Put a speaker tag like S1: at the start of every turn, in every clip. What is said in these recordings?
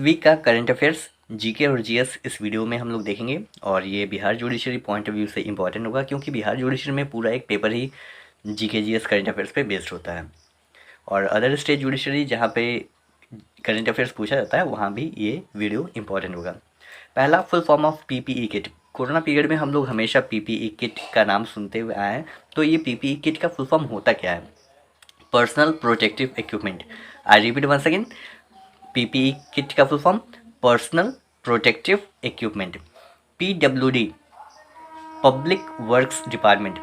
S1: Week का current affairs GK और GS इस वीडियो में हम लोग देखेंगे और ये Bihar judiciary point of view से इम्पॉर्टेंट होगा क्योंकि बिहार जुडिशरी में पूरा एक पेपर ही जीके जीएस करंट अफेयर्स पे बेस्ड होता है और अदर स्टेट जुडिशरी जहाँ पे करंट अफेयर्स पूछा जाता है वहाँ भी ये वीडियो इंपॉर्टेंट होगा। पहला, full form of PPE kit. Corona period में हम लोग हमेशा पीपीई किट का नाम सुनते हुए आए हैं, तो ये पीपीई किट का फुल फॉर्म होता क्या है? Personal protective equipment. I repeat once again, PPE kit का full form personal protective equipment. PWD, public works department.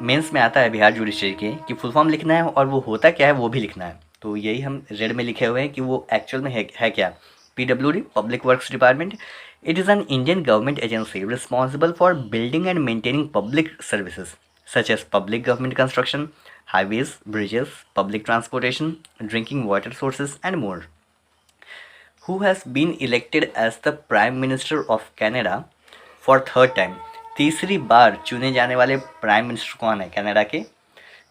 S1: Mains में आता है बिहार जुडिशरी के कि फुल फॉर्म लिखना है और वो होता क्या है वो भी लिखना है, तो यही हम रेड में लिखे हुए हैं कि वो एक्चुअल में है क्या। PWD, public works Department. It is an Indian government agency responsible for building and maintaining public services such as public government construction, highways, bridges, public transportation, drinking water sources, and more. Who has been elected as the Prime Minister of Canada for third time? तीसरी बार चुने जाने वाले prime minister कौन है Canada के?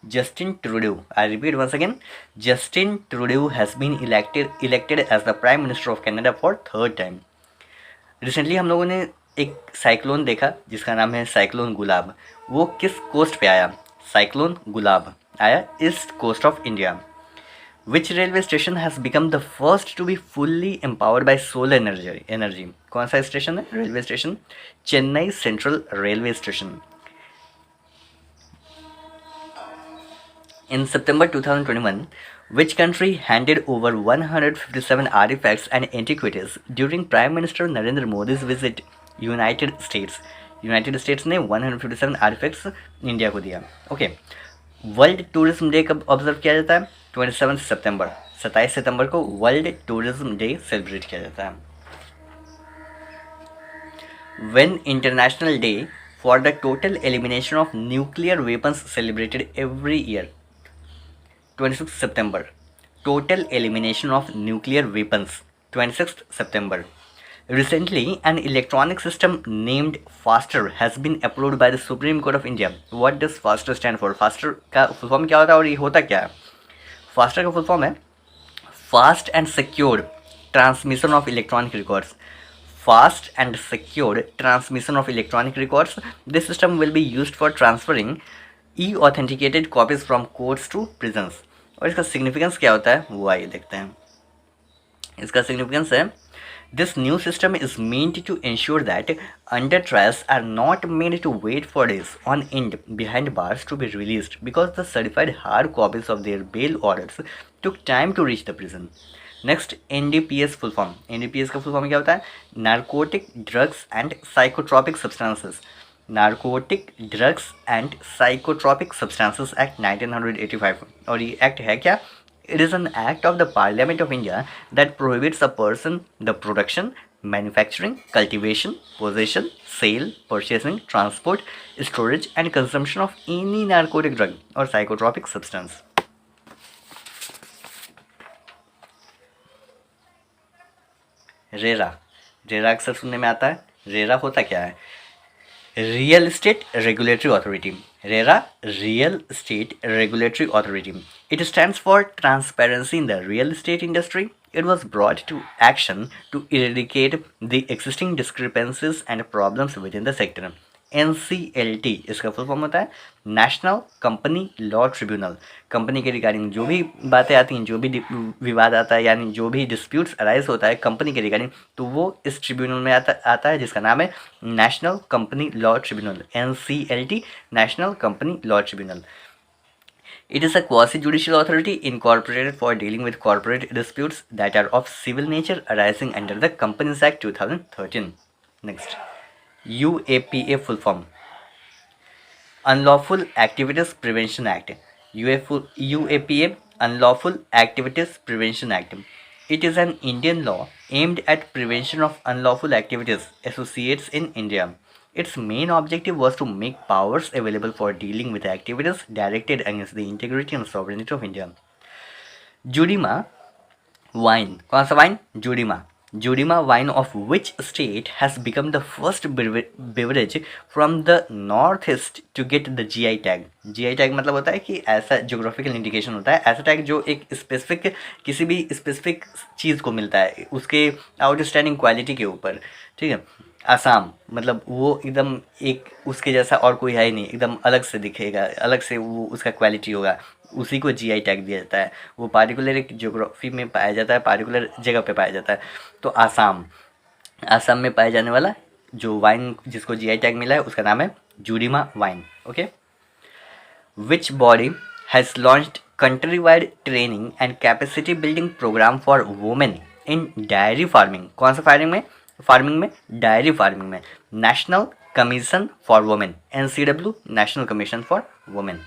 S1: Justin Trudeau. I repeat once again, Justin Trudeau has been elected as the prime minister of Canada for third time. Recently हम लोगों ने एक साइक्लोन देखा जिसका नाम है साइक्लोन गुलाब। वो किस कोस्ट पे आया? साइक्लोन गुलाब आया east coast of India. Which railway station has become the first to be fully empowered by solar energy? कौन सा स्टेशन है? Railway station Chennai Central railway station. In September 2021, which country handed over 157 artifacts and antiquities during Prime Minister Narendra Modi's visit United States? United states ने 157 artefacts India को दिया। Okay, world tourism day कब observe किया जाता है? 27 सितंबर। 27 सितंबर को world tourism day celebrate किया जाता है। When international day for the total elimination of nuclear weapons celebrated every year? 26 September. Total elimination of nuclear weapons. 26th September. Recently, an electronic system named FASTER has been approved by the Supreme Court of India. What does FASTER stand for? FASTER का full form क्या होता है और ये होता क्या है? FASTER का फुल फॉर्म है fast and secured transmission of electronic records. Fast and secured transmission of electronic records. This system will be used for transferring e-authenticated copies from courts to prisons. और इसका सिग्निफिकेंस क्या होता है वो आइए देखते हैं। इसका सिग्निफिकेंस है, this new system is meant to ensure that under trials are not made to wait for days on end behind bars to be released because the certified hard copies of their bail orders took time to reach the prison. Next, NDPS full form. NDPS का full form क्या होता है? Narcotic drugs and psychotropic substances. Narcotic drugs and psychotropic substances act 1985। और ये act है क्या? It is an act of the Parliament of India that prohibits a person the production, manufacturing, cultivation, possession, sale, purchasing, transport, storage and consumption of any narcotic drug और psychotropic substance. RERA, RERA अक्सर सुनने में आता है। RERA होता क्या है? Real Estate Regulatory Authority. RERA, Real Estate Regulatory Authority. It stands for transparency in the real estate industry. It was brought to action to eradicate the existing discrepancies and problems within the sector. NCLT इसका full form होता है national company law tribunal. Company के regarding जो भी बातें आती हैं, जो भी विवाद आता है, यानी जो भी डिस्प्यूट्स अराइज होता है कंपनी के रिगार्डिंग, तो वो इस ट्रिब्यूनल में आता है जिसका नाम है national company law tribunal. NCLT, national company law tribunal. It is a quasi-judicial authority incorporated for dealing with corporate disputes that are of civil nature arising under the Companies Act 2013. Next, UAPA full form. Unlawful Activities Prevention Act. UAPA, Unlawful Activities Prevention Act. It is an Indian law aimed at prevention of unlawful activities associates in India. Its main objective was to make powers available for dealing with activities directed against the integrity and sovereignty of India. Judima wine, कौन सा wine? Judima. Jurima wine of which state has become the first beverage from the northeast to get the GI tag? GI tag मतलब होता है कि ऐसा geographical indication होता है, ऐसा टैग जो एक स्पेसिफिक किसी भी स्पेसिफिक चीज़ को मिलता है उसके आउटस्टैंडिंग क्वालिटी के ऊपर, ठीक है। आसाम मतलब वो एकदम एक उसके जैसा और कोई है ही नहीं, एकदम अलग से दिखेगा, अलग से वो उसका क्वालिटी होगा, उसी को जीआई टैग दिया जाता है। वो पार्टिकुलर एक ज्योग्राफी में पाया जाता है, पार्टिकुलर जगह पे पाया जाता है। तो आसाम, आसाम में पाए जाने वाला जो वाइन जिसको जीआई टैग मिला है उसका नाम है जुरिमा वाइन। Okay. Which body has launched countrywide training and capacity building programme for women in dairy farming? कौन सा फार्मिंग में डायरी फार्मिंग में। National commission for women, NCW, national commission for women.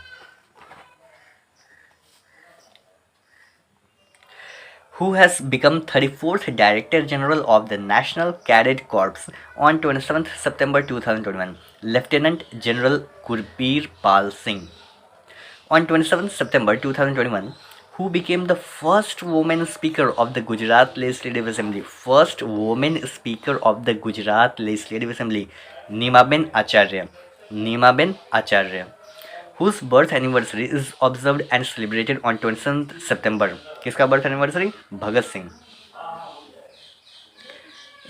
S1: Who has become 34th Director General of the National Cadet Corps on 27th September 2021? Lieutenant General Gurbir Pal Singh. On 27th September 2021, who became the first woman Speaker of the Gujarat Legislative Assembly? First woman Speaker of the Gujarat Legislative Assembly, Nimaben Acharya. Nimaben Acharya. Whose birth anniversary is observed and celebrated on 27th September? किसका birth anniversary? Bhagat Singh.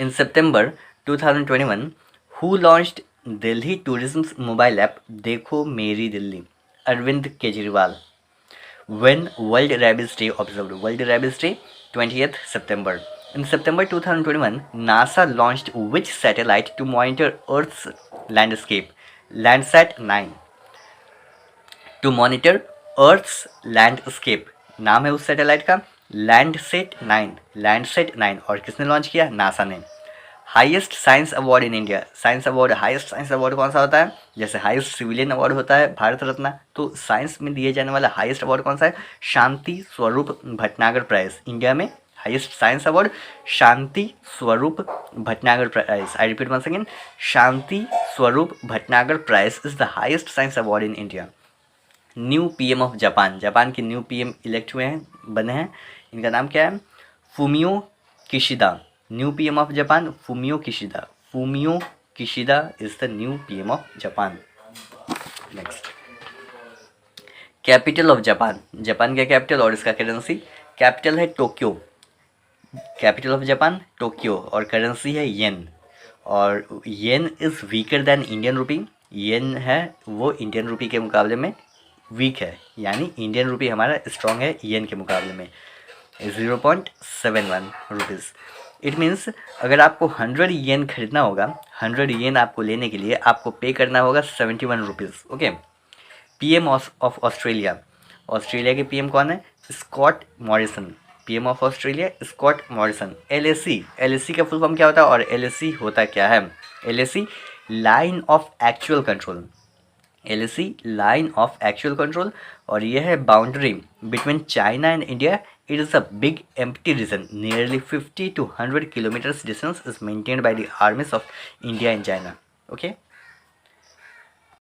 S1: In September 2021, who launched Delhi Tourism's mobile app देखो मेरी Delhi? Arvind Kejriwal. When World Rabies Day observed? World Rabies Day 20th September. In September 2021, NASA launched which satellite to monitor Earth's landscape? Landsat 9. To monitor Earth's landscape, नाम है उस satellite का Landsat 9, Landsat 9। और किसने launch किया? NASA ने। Highest science award in India? Science award, highest science award कौन सा होता है? जैसे हाईएस्ट सिविलियन अवार्ड होता है भारत रत्न, तो साइंस में दिए जाने वाला हाईएस्ट अवार्ड कौन सा है? शांति स्वरूप भटनागर प्राइज। इंडिया में highest science award Shanti Swarup Bhatnagar prize. I repeat once again, Shanti Swarup Bhatnagar prize is the highest science award in India. New PM of Japan, Japan के न्यू पीएम इलेक्ट हुए हैं, बने हैं, इनका नाम क्या है? Fumio Kishida. New PM of Japan Fumio Kishida. Fumio Kishida is the new PM of Japan. Next, capital of Japan, Japan का कैपिटल और इसका करेंसी। कैपिटल है Tokyo, capital of Japan Tokyo, और करेंसी है येन। और yen is weaker than Indian rupee, yen है वो Indian rupee के मुकाबले में वीक है, यानी इंडियन रुपी हमारा स्ट्रॉन्ग है येन के मुकाबले में 0.71 रुपीज़। इट मीन्स अगर आपको 100 येन खरीदना होगा, 100 येन आपको लेने के लिए आपको पे करना होगा 71 rupees. Okay. PM of Australia, Australia के पीएम कौन है? Scott Morrison. PM of Australia Scott Morrison. LAC, LAC का फुल फॉर्म क्या होता है और LAC होता क्या है? LAC line of actual control, LAC line of actual control, और यह है boundary between China and India. It is a big empty region, nearly 50 to 100 kilometres distance is maintained by the armies of India and China. Okay.